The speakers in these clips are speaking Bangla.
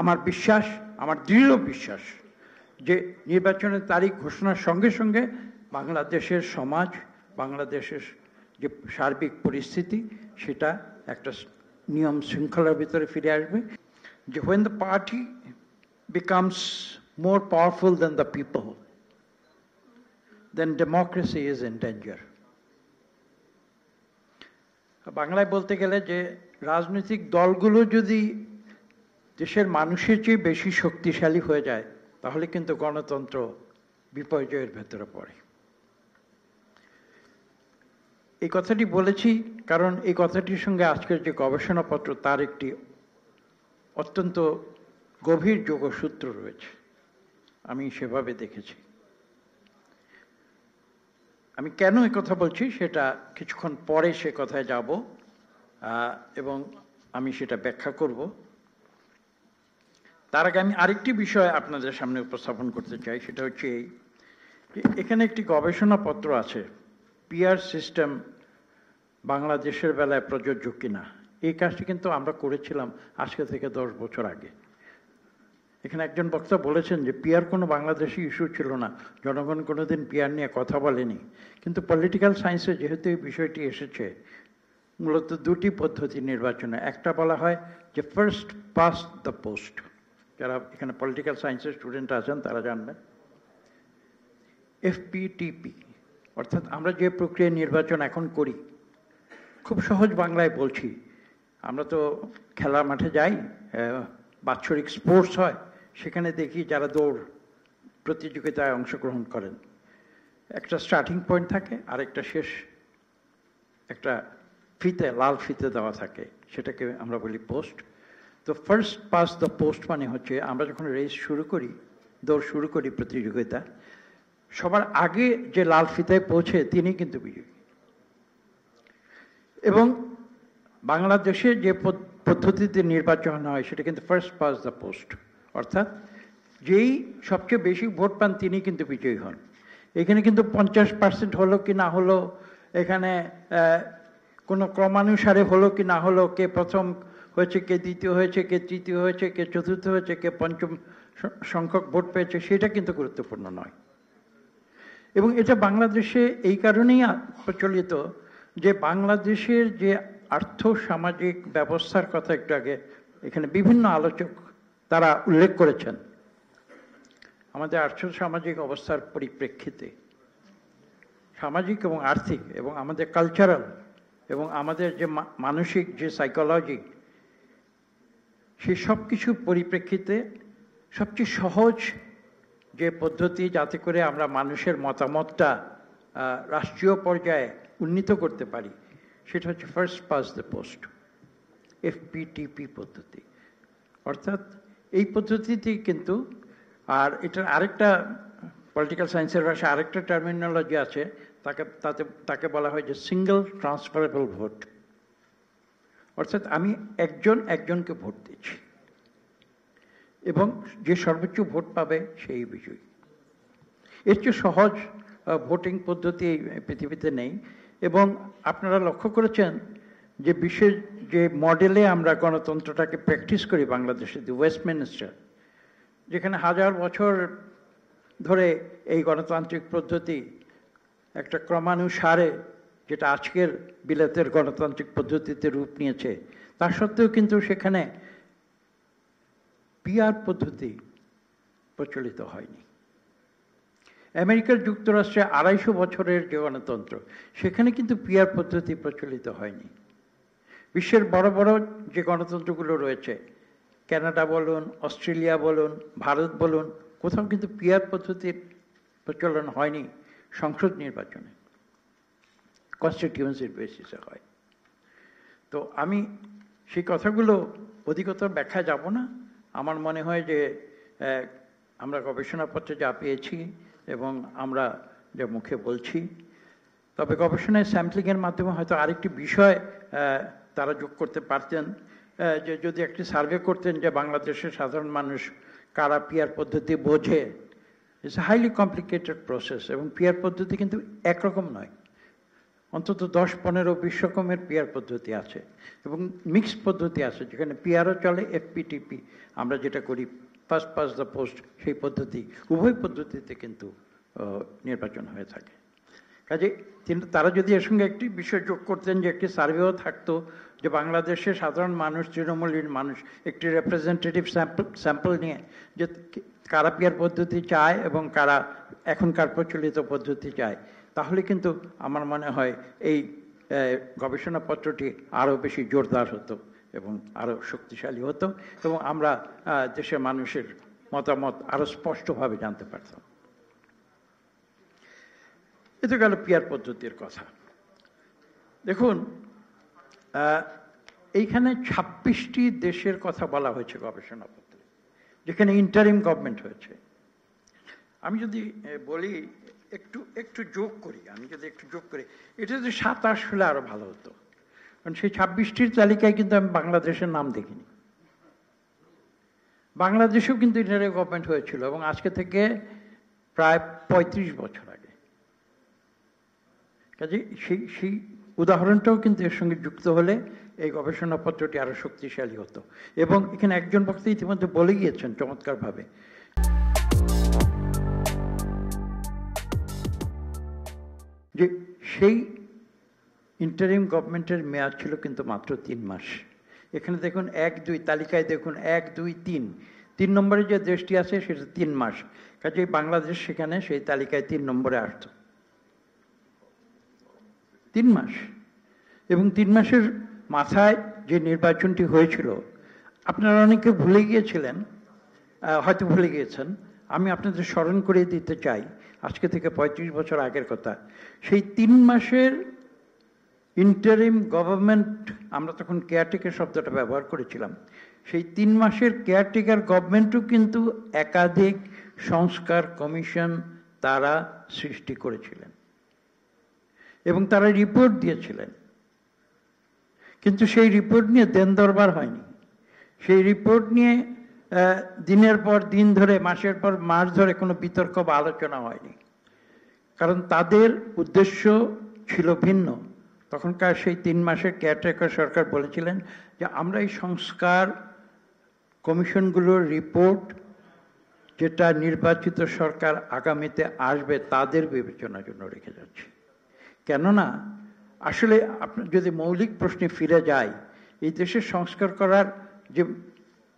আমার বিশ্বাস, আমার দৃঢ় বিশ্বাস যে নির্বাচনের তারিখ ঘোষণার সঙ্গে সঙ্গে বাংলাদেশের সমাজ, বাংলাদেশের যে সার্বিক পরিস্থিতি সেটা একটা নিয়ম শৃঙ্খলার ভিতরে ফিরে আসবে। যে when the party becomes more powerful than the people, then democracy is in danger. বাংলায় বলতে গেলে যে রাজনৈতিক দলগুলো যদি দেশের মানুষের চেয়ে বেশি শক্তিশালী হয়ে যায় তাহলে কিন্তু গণতন্ত্র বিপর্যয়ের ভেতরে পড়ে। এই কথাটি বলেছি কারণ এই কথাটির সঙ্গে আজকের যে গবেষণাপত্র তার একটি অত্যন্ত গভীর যোগসূত্র রয়েছে, আমি সেভাবে দেখেছি। আমি কেন এই কথা বলছি সেটা কিছুক্ষণ পরে সে কথায় যাব এবং আমি সেটা ব্যাখ্যা করব। তার আগে আমি আরেকটি বিষয় আপনাদের সামনে উপস্থাপন করতে চাই, সেটা হচ্ছে এই, এখানে একটি গবেষণাপত্র আছে, পিআর সিস্টেম বাংলাদেশের বেলায় প্রযোজ্য কিনা। এই কাজটি কিন্তু আমরা করেছিলাম আজকে থেকে 10 বছর আগে। এখানে একজন বক্তা বলেছেন যে পিআর কোনো বাংলাদেশি ইস্যু ছিল না, জনগণ কোনোদিন পিআর নিয়ে কথা বলেনি, কিন্তু পলিটিক্যাল সায়েন্সে যেহেতু এই বিষয়টি এসেছে, মূলত দুটি পদ্ধতি নির্বাচনে। একটা বলা হয় যে ফার্স্ট পাস্ট দ্য পোস্ট, যারা এখানে পলিটিক্যাল সায়েন্সের স্টুডেন্ট আছেন তারা জানবেন। এফপিটিপি, অর্থাৎ আমরা যে প্রক্রিয়া নির্বাচন এখন করি, খুব সহজ বাংলায় বলছি, আমরা তো খেলার মাঠে যাই, বাৎসরিক স্পোর্টস হয়, সেখানে দেখি যারা দৌড় প্রতিযোগিতায় অংশগ্রহণ করেন, একটা স্টার্টিং পয়েন্ট থাকে আর একটা শেষ একটা ফিতে, লাল ফিতে দেওয়া থাকে, সেটাকে আমরা বলি পোস্ট। তো ফার্স্ট পাস দ্য পোস্ট মানে হচ্ছে আমরা যখন রেস শুরু করি, দৌড় শুরু করি প্রতিযোগিতা, সবার আগে যে লাল ফিতায় পৌঁছে তিনি কিন্তু বিজয়ী। এবং বাংলাদেশে যে পদ্ধতিতে নির্বাচন হয় সেটা কিন্তু ফার্স্ট পাস দ্য পোস্ট, অর্থাৎ যেই সবচেয়ে বেশি ভোট পান তিনি কিন্তু বিজয়ী হন। এখানে কিন্তু 50% হলো কি না হলো, এখানে কোনো ক্রমানুসারে হলো কি না হলো, কে প্রথম হয়েছে, কে দ্বিতীয় হয়েছে, কে তৃতীয় হয়েছে, কে চতুর্থ হয়েছে, কে পঞ্চম সংখ্যক ভোট পেয়েছে, সেটা কিন্তু গুরুত্বপূর্ণ নয়। এবং এটা বাংলাদেশে এই কারণেই প্রচলিত যে বাংলাদেশের যে আর্থ সামাজিক ব্যবস্থার কথা একটু আগে এখানে বিভিন্ন আলোচক তারা উল্লেখ করেছেন, আমাদের আর্থ সামাজিক অবস্থার পরিপ্রেক্ষিতে সামাজিক এবং আর্থিক এবং আমাদের কালচারাল এবং আমাদের যে মানসিক যে সাইকোলজি, সেই সব কিছুর পরিপ্রেক্ষিতে সবচেয়ে সহজ যে পদ্ধতি যাতে করে আমরা মানুষের মতামতটা রাষ্ট্রীয় পর্যায়ে উন্নীত করতে পারি সেটা হচ্ছে first pass the post, FPTP পদ্ধতি। অর্থাৎ এই পদ্ধতিতেই কিন্তু, আর এটার আরেকটা পলিটিক্যাল সায়েন্সের ভাষায় আরেকটা টার্মিনোলজি আছে, তাকে বলা হয় যে সিঙ্গল ট্রান্সফারেবল ভোট, অর্থাৎ আমি একজনকে ভোট দিচ্ছি এবং যে সর্বোচ্চ ভোট পাবে সেই বিজয়ী। এর চেয়ে সহজ ভোটিং পদ্ধতি পৃথিবীতে নেই। এবং আপনারা লক্ষ্য করেছেন যে বিশ্বের যে মডেলে আমরা গণতন্ত্রটাকে প্র্যাকটিস করি বাংলাদেশে, দি ওয়েস্টমিনিস্টার, যেখানে 1000 বছর ধরে এই গণতান্ত্রিক পদ্ধতি একটা ক্রমানুসারে, যেটা আজকের বিলেতের গণতান্ত্রিক পদ্ধতিতে রূপ নিয়েছে, তা সত্ত্বেও কিন্তু সেখানে পিআর পদ্ধতি প্রচলিত হয়নি। আমেরিকার যুক্তরাষ্ট্রে 250 বছরের যে গণতন্ত্র, সেখানে কিন্তু পিআর পদ্ধতি প্রচলিত হয়নি। বিশ্বের বড় বড় যে গণতন্ত্রগুলো রয়েছে, কানাডা বলুন, অস্ট্রেলিয়া বলুন, ভারত বলুন, কোথাও কিন্তু পিআর পদ্ধতির প্রচলন হয়নি সংসদ নির্বাচনে, কনস্টিটিউয়েন্সির বেসিসে হয়। তো আমি সেই কথাগুলো অধিকতর ব্যাখ্যা যাব না। আমার মনে হয় যে আমরা গবেষণাপত্রে যা পেয়েছি এবং আমরা যা মুখে বলছি, তবে গবেষণায় স্যাম্পলিংয়ের মাধ্যমে হয়তো আরেকটি বিষয় তারা যোগ করতে পারতেন, যে যদি একটি সার্ভে করতেন যে বাংলাদেশের সাধারণ মানুষ কারা পিআর পদ্ধতি বোঝে। It's a highly complicated process এবং পিআর পদ্ধতি কিন্তু একরকম নয়। অন্তত 10-15-20 রকমের পিআর পদ্ধতি আছে এবং মিক্সড পদ্ধতি আছে, যেখানে পিআরও চলে, এফপিটিপি আমরা যেটা করি, ফার্স্ট পাস দ্য পোস্ট, সেই পদ্ধতি, উভয় পদ্ধতিতে কিন্তু নির্বাচন হয়ে থাকে। কাজে তারা যদি এর সঙ্গে একটি বিষয় যোগ করতেন যে একটি সার্ভেও থাকতো যে বাংলাদেশের সাধারণ মানুষ, তৃণমূলের মানুষ একটি রিপ্রেজেন্টেটিভ স্যাম্পল নিয়ে যে কারা পিআর পদ্ধতি চায় এবং কারা এখনকার প্রচলিত পদ্ধতি চায়, তাহলে কিন্তু আমার মনে হয় এই গবেষণাপত্রটি আরও বেশি জোরদার হতো এবং আরও শক্তিশালী হতো এবং আমরা দেশের মানুষের মতামত আরও স্পষ্টভাবে জানতে পারতাম। এ তো গেল পিআর পদ্ধতির কথা। দেখুন, এইখানে 26টি দেশের কথা বলা হয়েছে গবেষণাপত্রে, যেখানে ইন্টারিম গভর্নমেন্ট হয়েছে। আমি যদি বলি একটু যোগ করি, এটা যদি 27 হলে আরো ভালো হতো, কারণ সেই 26টির তালিকায় কিন্তু আমি বাংলাদেশের নাম দেখিনি। বাংলাদেশেও কিন্তু ইন্টারিম গভর্নমেন্ট হয়েছিল এবং আজকে থেকে প্রায় 35 বছর আগে। কাজে সেই উদাহরণটাও কিন্তু এর সঙ্গে যুক্ত হলে এই গবেষণাপত্রটি আরো শক্তিশালী হতো। এবং এখানে একজন বক্তা ইতিমধ্যে বলে গিয়েছেন চমৎকারভাবে যে সেই ইন্টারিম গভর্নমেন্টের মেয়াদ ছিল কিন্তু মাত্র 3 মাস। এখানে দেখুন 1-2 তালিকায় দেখুন 1-2-3 নম্বরে যে দেশটি আছে সেটা 3 মাস। কাজে বাংলাদেশ সেখানে সেই তালিকায় 3 নম্বরে আসতো। 3 মাস, এবং 3 মাসের মাথায় যে নির্বাচনটি হয়েছিল আপনারা অনেকে ভুলে গিয়েছিলেন, হয়তো ভুলে গিয়েছেন, আমি আপনাদের স্মরণ করিয়ে দিতে চাই আজকে থেকে 35 বছর আগের কথা। সেই 3 মাসের ইন্টারিম গভর্নমেন্ট, আমরা তখন কেয়ারটেকার শব্দটা ব্যবহার করেছিলাম, সেই 3 মাসের কেয়ারটেকার গভর্নমেন্টও কিন্তু একাধিক সংস্কার কমিশন তারা সৃষ্টি করেছিলেন এবং তারা রিপোর্ট দিয়েছিলেন, কিন্তু সেই রিপোর্ট নিয়ে দেন দরবার হয়নি। সেই রিপোর্ট নিয়ে দিনের পর দিন ধরে, মাসের পর মাস ধরে কোনো বিতর্ক বা আলোচনা হয়নি, কারণ তাদের উদ্দেশ্য ছিল ভিন্ন। তখনকার সেই 3 মাসের কেয়ারটেকার সরকার বলেছিলেন যে আমরা এই সংস্কার কমিশনগুলোর রিপোর্ট, যেটা নির্বাচিত সরকার আগামীতে আসবে তাদের বিবেচনার জন্য রেখে যাচ্ছি। কেননা আসলে আপনার যদি মৌলিক প্রশ্নে ফিরে যায়, এই দেশের সংস্কার করার যে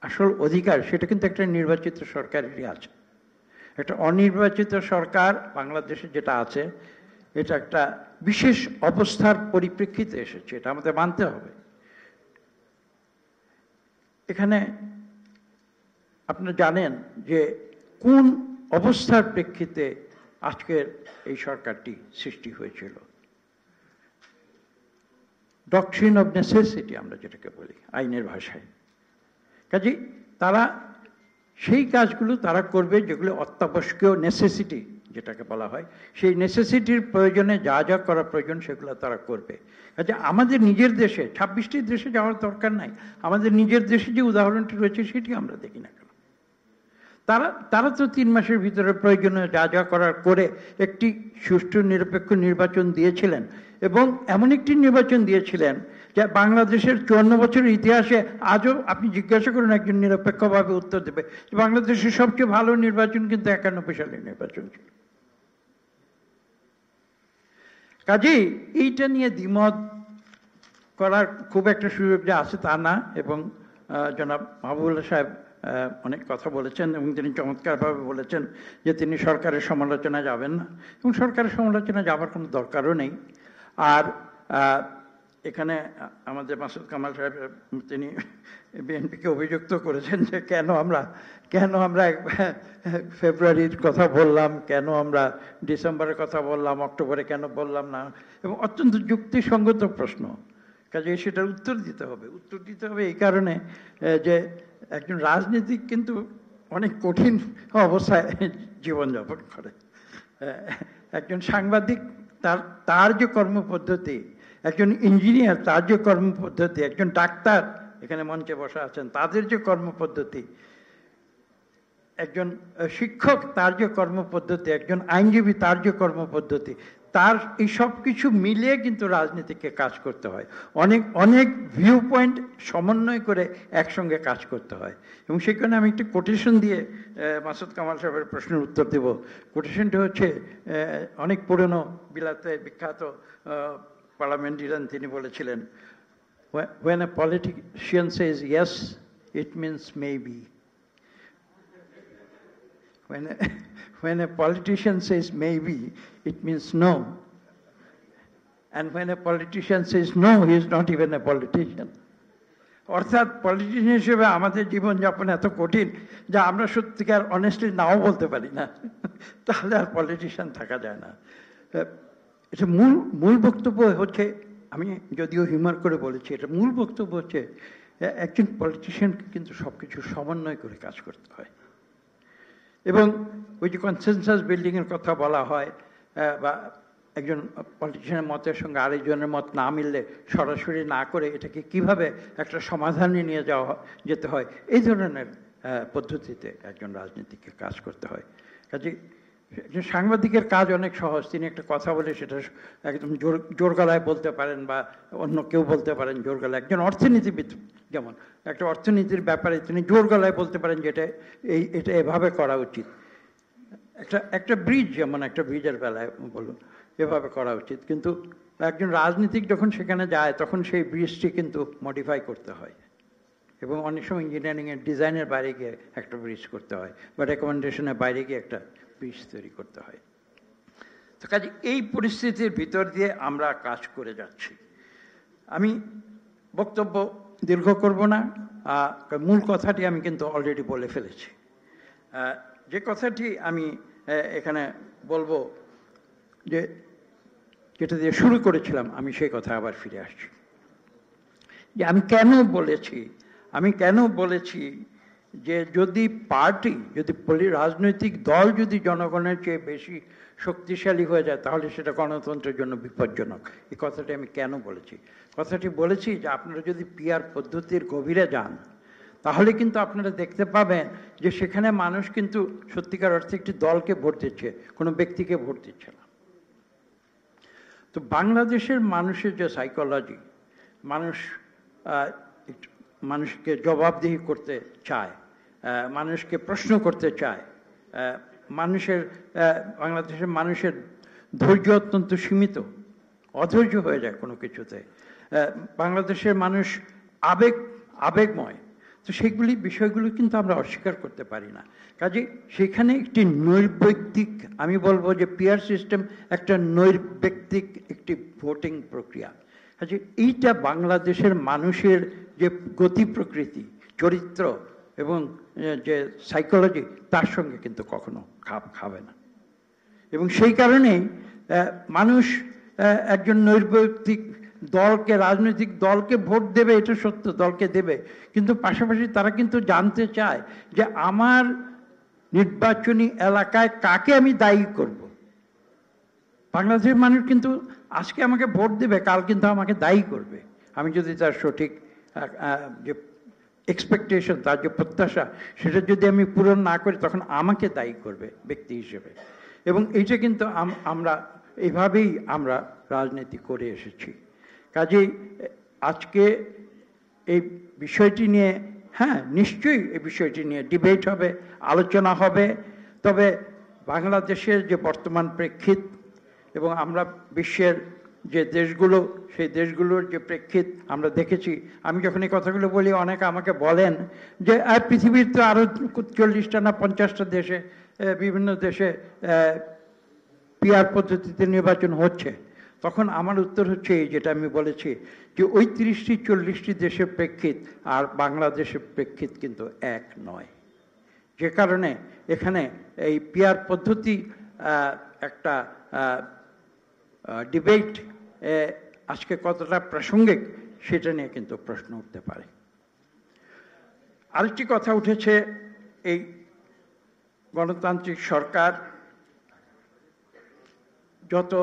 আসল অধিকার সেটা কিন্তু একটা নির্বাচিত সরকারেরই আছে। একটা অনির্বাচিত সরকার বাংলাদেশে যেটা আছে, এটা একটা বিশেষ অবস্থার পরিপ্রেক্ষিতে এসেছে, এটা আমাদের মানতে হবে। এখানে আপনারা জানেন যে কোন অবস্থার প্রেক্ষিতে আজকের এই সরকারটি সৃষ্টি হয়েছিল। ডক্ট্রিন অফ নেসেসিটি আমরা যেটাকে বলি আইনের ভাষায়। কাজেই তারা সেই কাজগুলো তারা করবে যেগুলো অত্যাবশ্যকীয়, নেসেসিটি যেটাকে বলা হয়, সেই নেসেসিটির প্রয়োজনে যা যা করা প্রয়োজন সেগুলো তারা করবে। কাজে আমাদের নিজের দেশে 26টি দেশে যাওয়ার দরকার নাই, আমাদের নিজের দেশে যে উদাহরণটি রয়েছে সেটি আমরা দেখি না কেন। তারা তো 3 মাসের ভিতরে প্রয়োজনীয় যা যা করার করে একটি সুষ্ঠু নিরপেক্ষ নির্বাচন দিয়েছিলেন, এবং এমন একটি নির্বাচন দিয়েছিলেন যে বাংলাদেশের 54 বছরের ইতিহাসে আজও আপনি জিজ্ঞাসা করুন একজন নিরপেক্ষভাবে উত্তর দেবে বাংলাদেশের সবচেয়ে ভালো নির্বাচন কিন্তু 91 সালের নির্বাচন ছিল। কাজেই এইটা নিয়ে দ্বিমত করার খুব একটা সুযোগ যে আছে তা না, এবং জনাব মাহবুবুল্লাহ সাহেব অনেক কথা বলেছেন এবং তিনি চমৎকারভাবে বলেছেন যে তিনি সরকারের সমালোচনা যাবেন না, এবং সরকারের সমালোচনা যাবার কোনো দরকারও নেই। আর এখানে আমাদের মাসুদ কামাল সাহেব তিনি বিএনপিকে অভিযুক্ত করেছেন যে কেন আমরা ফেব্রুয়ারির কথা বললাম, কেন আমরা ডিসেম্বরের কথা বললাম, অক্টোবরে কেন বললাম না, এবং অত্যন্ত যুক্তিসঙ্গত প্রশ্ন। কাজে সেটার উত্তর দিতে হবে এই কারণে যে একজন রাজনীতিক কিন্তু অনেক কঠিন অবস্থায় জীবনযাপন করে। একজন সাংবাদিক তার যে কর্মপদ্ধতি, একজন ইঞ্জিনিয়ার তার যে কর্মপদ্ধতি, একজন ডাক্তার এখানে মঞ্চে বসা আছেন তাদের যে কর্মপদ্ধতি, একজন শিক্ষক তার যে কর্মপদ্ধতি, একজন আইনজীবী তার যে কর্মপদ্ধতি, তার এই সব কিছু মিলিয়ে কিন্তু রাজনীতিকে কাজ করতে হয়, অনেক অনেক ভিউ পয়েন্ট সমন্বয় করে একসঙ্গে কাজ করতে হয়। এবং সেখানে আমি একটি কোটেশন দিয়ে মাসুদ কামাল সাহেবের প্রশ্নের উত্তর দেব। কোটেশনটি হচ্ছে অনেক পুরনো বিলাতে বিখ্যাত পার্লামেন্টারিয়ান, তিনি বলেছিলেন, when a politician says yes, it means maybe. When a politician says maybe, it means no. And when a politician says no, he is not even a politician. অর্থাৎ পলিটিশিয়ান হিসেবে আমাদের জীবনযাপন এত কঠিন যা আমরা সত্যিকার অনেস্টলি নাও বলতে পারি না, তাহলে আর পলিটিশিয়ান থাকা যায় না। এটা মূল বক্তব্য হচ্ছে, আমি যদিও হিউমার করে বলেছি, এটা মূল বক্তব্য হচ্ছে একজন পলিটিশিয়ানকে কিন্তু সবকিছু সমন্বয় করে কাজ করতে হয়। এবং ওই যে কনসেনসাস বিল্ডিংয়ের কথা বলা হয়, বা একজন পলিটিশিয়ানের মতের সঙ্গে আরেকজনের মত না মিললে সরাসরি না করে এটাকে কিভাবে একটা সমাধানে নিয়ে যাওয়া যেতে হয়, এই ধরনের পদ্ধতিতে একজন রাজনীতিকে কাজ করতে হয়। কাজে একজন সাংবাদিকের কাজ অনেক সহজ, তিনি একটা কথা বলে সেটা একদম জোর গলায় বলতে পারেন, বা অন্য কেউ বলতে পারেন জোর গলায়। একজন অর্থনীতিবিদ যেমন একটা অর্থনীতির ব্যাপারে তিনি জোর গলায় বলতে পারেন যে এটা এভাবে করা উচিত। একটা ব্রিজ, যেমন একটা ব্রিজের বেলায় বলুন এভাবে করা উচিত, কিন্তু একজন রাজনীতিক যখন সেখানে যায় তখন সেই ব্রিজটি কিন্তু মডিফাই করতে হয়, এবং অনেক সময় ইঞ্জিনিয়ারিংয়ের ডিজাইনের বাইরে গিয়ে একটা ব্রিজ করতে হয়, বা রেকমেন্ডেশনের বাইরে গিয়ে একটা ব্রিজ তৈরি করতে হয়। তো কাজে এই পরিস্থিতির ভিতর দিয়ে আমরা কাজ করে যাচ্ছি। আমি বক্তব্য দীর্ঘ করব না, মূল কথাটি আমি কিন্তু অলরেডি বলে ফেলেছি। যে কথাটি আমি এখানে বলবো, যেটা দিয়ে শুরু করেছিলাম, আমি সেই কথা আবার ফিরে আসছি, যে আমি কেন বলেছি যে যদি পার্টি, যদি রাজনৈতিক দল যদি জনগণের চেয়ে বেশি শক্তিশালী হয়ে যায় তাহলে সেটা গণতন্ত্রের জন্য বিপজ্জনক। এই কথাটি আমি কেন বলেছি? কথাটি বলেছি যে আপনারা যদি পিআর পদ্ধতির গভীরে যান তাহলে কিন্তু আপনারা দেখতে পাবেন যে সেখানে মানুষ কিন্তু সত্যিকার অর্থে একটি দলকে ভোট দিচ্ছে, কোনো ব্যক্তিকে ভোট দিচ্ছে না। তো বাংলাদেশের মানুষের যে সাইকোলজি, মানুষকে জবাবদিহি করতে চায়, মানুষকে প্রশ্ন করতে চায়, বাংলাদেশের মানুষের ধৈর্য অত্যন্ত সীমিত, অধৈর্য হয়ে যায় কোনো কিছুতে। বাংলাদেশের মানুষ আবেগময়। তো সেগুলি বিষয়গুলো কিন্তু আমরা অস্বীকার করতে পারি না। কাজে সেখানে একটি নৈর্ব্যক্তিক, আমি বলবো যে পিআর সিস্টেম একটা নৈর্ব্যক্তিক একটি ভোটিং প্রক্রিয়া। কাজে এইটা বাংলাদেশের মানুষের যে গতি প্রকৃতি, চরিত্র এবং যে সাইকোলজি, তার সঙ্গে কিন্তু কখনো খাপ খাবে না। এবং সেই কারণেই মানুষ একজন নৈর্ব্যক্তিক দলকে, রাজনৈতিক দলকে ভোট দেবে, এটা সত্য, দলকে দেবে, কিন্তু পাশাপাশি তারা কিন্তু জানতে চায় যে আমার নির্বাচনী এলাকায় কাকে আমি দায়ী করব। বাংলাদেশের মানুষ কিন্তু আজকে আমাকে ভোট দেবে, কাল কিন্তু আমাকে দায়ী করবে। আমি যদি তার সঠিক যে এক্সপেকটেশন, তার যে প্রত্যাশা, সেটা যদি আমি পূরণ না করি তখন আমাকে দায়ী করবে ব্যক্তি হিসেবে। এবং এইটা কিন্তু এভাবেই আমরা রাজনীতি করে এসেছি। কাজেই আজকে এই বিষয়টি নিয়ে, হ্যাঁ নিশ্চয়ই এই বিষয়টি নিয়ে ডিবেট হবে, আলোচনা হবে। তবে বাংলাদেশের যে বর্তমান প্রেক্ষিত এবং আমরা বিশ্বের যে দেশগুলো, সেই দেশগুলোর যে প্রেক্ষিত আমরা দেখেছি, আমি যখন এই কথাগুলো বলি অনেকে আমাকে বলেন যে পৃথিবীর তো আরও 40টা না 50টা দেশে, বিভিন্ন দেশে পিআর পদ্ধতিতে নির্বাচন হচ্ছে। তখন আমার উত্তর হচ্ছে এই, যেটা আমি বলেছি, যে ওই 30-40টি দেশের প্রেক্ষিত আর বাংলাদেশের প্রেক্ষিত কিন্তু এক নয়। যে কারণে এখানে এই পিআর পদ্ধতি একটা ডিবেট আজকে কতটা প্রাসঙ্গিক সেটা নিয়ে কিন্তু প্রশ্ন উঠতে পারে। আরেকটি কথা উঠেছে, এই গণতান্ত্রিক সরকার, যত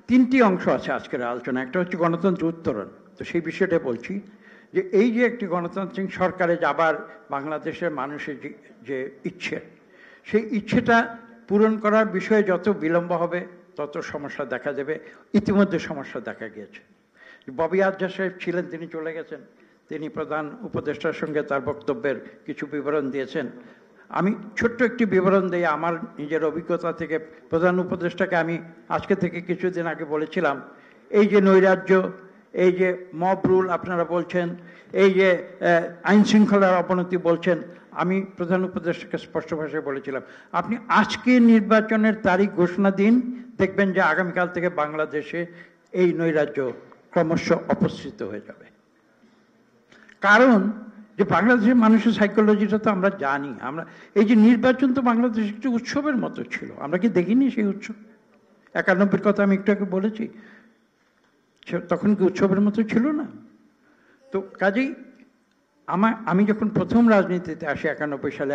3টি অংশ আছে আজকের আলোচনা। একটা হচ্ছে গণতন্ত্র উত্তরণ, তো সেই বিষয়টা বলছি যে এই যে একটি গণতান্ত্রিক সরকারে যাবার বাংলাদেশের মানুষের যে ইচ্ছে, সেই ইচ্ছেটা পূরণ করার বিষয়ে যত বিলম্ব হবে তত সমস্যা দেখা দেবে। ইতিমধ্যে সমস্যা দেখা গিয়েছে। ববি আজহার সাহেব ছিলেন, তিনি চলে গেছেন, তিনি প্রধান উপদেষ্টার সঙ্গে তার বক্তব্যের কিছু বিবরণ দিয়েছেন। আমি ছোট্ট একটি বিবরণ দিই আমার নিজের অভিজ্ঞতা থেকে। প্রধান উপদেষ্টাকে আমি আজকে থেকে কিছুদিন আগে বলেছিলাম, এই যে নৈরাজ্য, এই যে মব রুল আপনারা বলছেন, এই যে আইন শৃঙ্খলার অবনতি বলছেন, আমি প্রধান উপদেষ্টাকে স্পষ্ট ভাষায় বলেছিলাম, আপনি আজকে নির্বাচনের তারিখ ঘোষণা দিন, দেখবেন যে আগামীকাল থেকে বাংলাদেশে এই নৈরাজ্য ক্রমশ অপসৃত হয়ে যাবে। কারণ যে বাংলাদেশের মানুষের সাইকোলজিটা তো আমরা জানি। আমরা এই যে নির্বাচন তো বাংলাদেশ একটু উৎসবের মতো ছিল, আমরা কি দেখিনি সেই উৎসব? 91-র কথা আমি একটু আগে বলেছি, তখন কি উৎসবের মতো ছিল না? তো কাজেই আমি যখন প্রথম রাজনীতিতে আসি 91 সালে,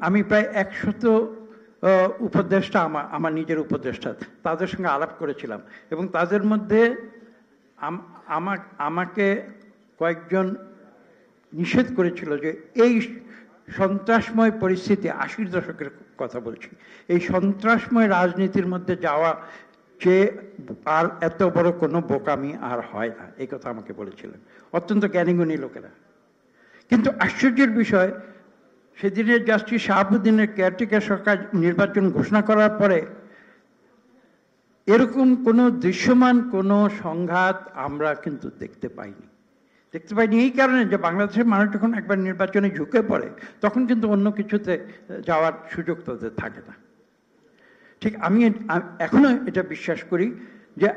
আমি প্রায় 100 উপদেষ্টা, আমার নিজের উপদেষ্টা, তাদের সঙ্গে আলাপ করেছিলাম। এবং তাদের মধ্যে আমাকে কয়েকজন নিষেধ করেছিল যে এই সন্ত্রাসময় পরিস্থিতি, 80-র দশকের কথা বলছি, এই সন্ত্রাসময় রাজনীতির মধ্যে যাওয়া যে আর এত বড় কোনো বোকামি আর হয় না, এই কথা আমাকে বলেছিলেন অত্যন্ত জ্ঞানীগুণী লোকেরা। কিন্তু আশ্চর্যের বিষয়, সেদিনের জাস্টিস শাহাবুদ্দিনের কেয়ারটেকার সরকার নির্বাচন ঘোষণা করার পরে এরকম কোনো দৃশ্যমান কোনো সংঘাত আমরা কিন্তু দেখতে পাইনি। এই কারণে যে বাংলাদেশের মানুষ যখন একবার নির্বাচনে ঝুঁকে পড়ে, তখন কিন্তু অন্য কিছুতে যাওয়ার সুযোগ তাদের থাকে না। ঠিক আমি এখনো এটা বিশ্বাস করি যে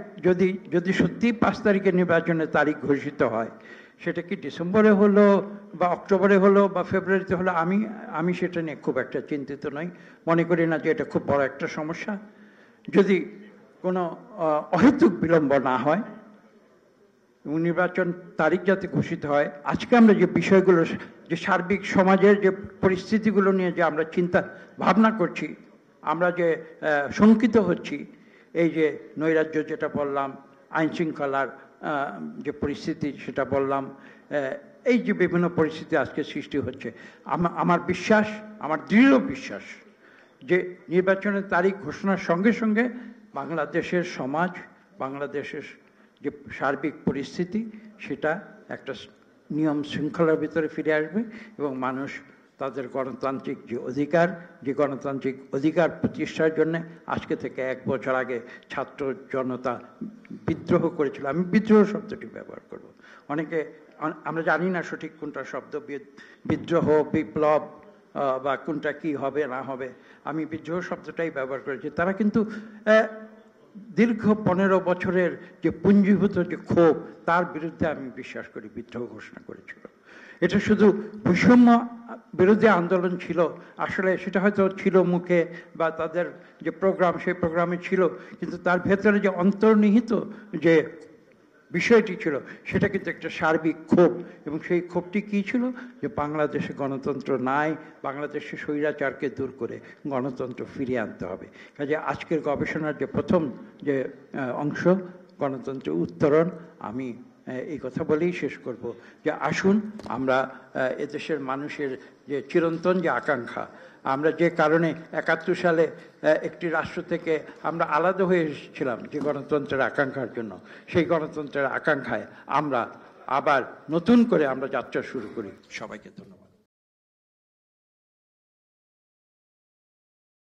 যদি সত্যি 5 তারিখে নির্বাচনের তারিখ ঘোষিত হয়, সেটা কি ডিসেম্বরে হলো বা অক্টোবরে হলো বা ফেব্রুয়ারিতে হলো, আমি সেটা নিয়ে খুব একটা চিন্তিত নই। মনে করি না যে এটা খুব বড় একটা সমস্যা, যদি কোনো অহেতুক বিলম্ব না হয় এবং নির্বাচন তারিখ যাতে ঘোষিত হয়। আজকে আমরা যে বিষয়গুলো, যে সার্বিক সমাজের যে পরিস্থিতিগুলো নিয়ে যে আমরা চিন্তা ভাবনা করছি, আমরা যে শঙ্কিত হচ্ছি, এই যে নৈরাজ্য যেটা বললাম, আইন শৃঙ্খলার যে পরিস্থিতি সেটা বললাম, এই যে বিভিন্ন পরিস্থিতি আজকে সৃষ্টি হচ্ছে, আমার বিশ্বাস, আমার দৃঢ় বিশ্বাস যে নির্বাচনের তারিখ ঘোষণার সঙ্গে সঙ্গে বাংলাদেশের সমাজ, বাংলাদেশের যে সার্বিক পরিস্থিতি, সেটা একটা নিয়ম শৃঙ্খলার ভিতরে ফিরে আসবে এবং মানুষ তাদের গণতান্ত্রিক যে গণতান্ত্রিক অধিকার প্রতিষ্ঠার জন্য আজকে থেকে 1 বছর আগে ছাত্র জনতা বিদ্রোহ করেছিল। আমি বিদ্রোহ শব্দটি ব্যবহার করব। অনেকে, আমরা জানি না সঠিক কোনটা শব্দ, বিদ্রোহ, বিপ্লব বা কোনটা কি হবে না হবে, আমি বিদ্রোহ শব্দটাই ব্যবহার করেছি। তারা কিন্তু দীর্ঘ 15 বছরের যে পুঞ্জীভূত যে ক্ষোভ, তার বিরুদ্ধে আমি বিশ্বাস করি বিদ্রোহ ঘোষণা করেছিল। এটা শুধু বৈষম্য বিরোধী আন্দোলন ছিল, আসলে সেটা হয়তো ছিল মুখে বা তাদের যে প্রোগ্রাম, সেই প্রোগ্রামে ছিল, কিন্তু তার ভেতরে যে অন্তর্নিহিত যে বিষয়টি ছিল, সেটা কিন্তু একটা সার্বিক ক্ষোভ। এবং সেই ক্ষোভটি কী ছিল? যে বাংলাদেশে গণতন্ত্র নাই, বাংলাদেশে স্বৈরাচারকে দূর করে গণতন্ত্র ফিরিয়ে আনতে হবে। কাজে আজকের গবেষণার যে প্রথম যে অংশ, গণতন্ত্র উত্তরণ, আমি এই কথা বলেই শেষ করব যে আসুন আমরা এদেশের মানুষের যে চিরন্তন যে আকাঙ্ক্ষা, আমরা যে কারণে 71 সালে একটি রাষ্ট্র থেকে আমরা আলাদা হয়ে এসেছিলাম যে গণতন্ত্রের আকাঙ্ক্ষার জন্য, সেই গণতন্ত্রের আকাঙ্ক্ষায় আমরা আবার নতুন করে আমরা যাত্রা শুরু করি। সবাইকে ধন্যবাদ।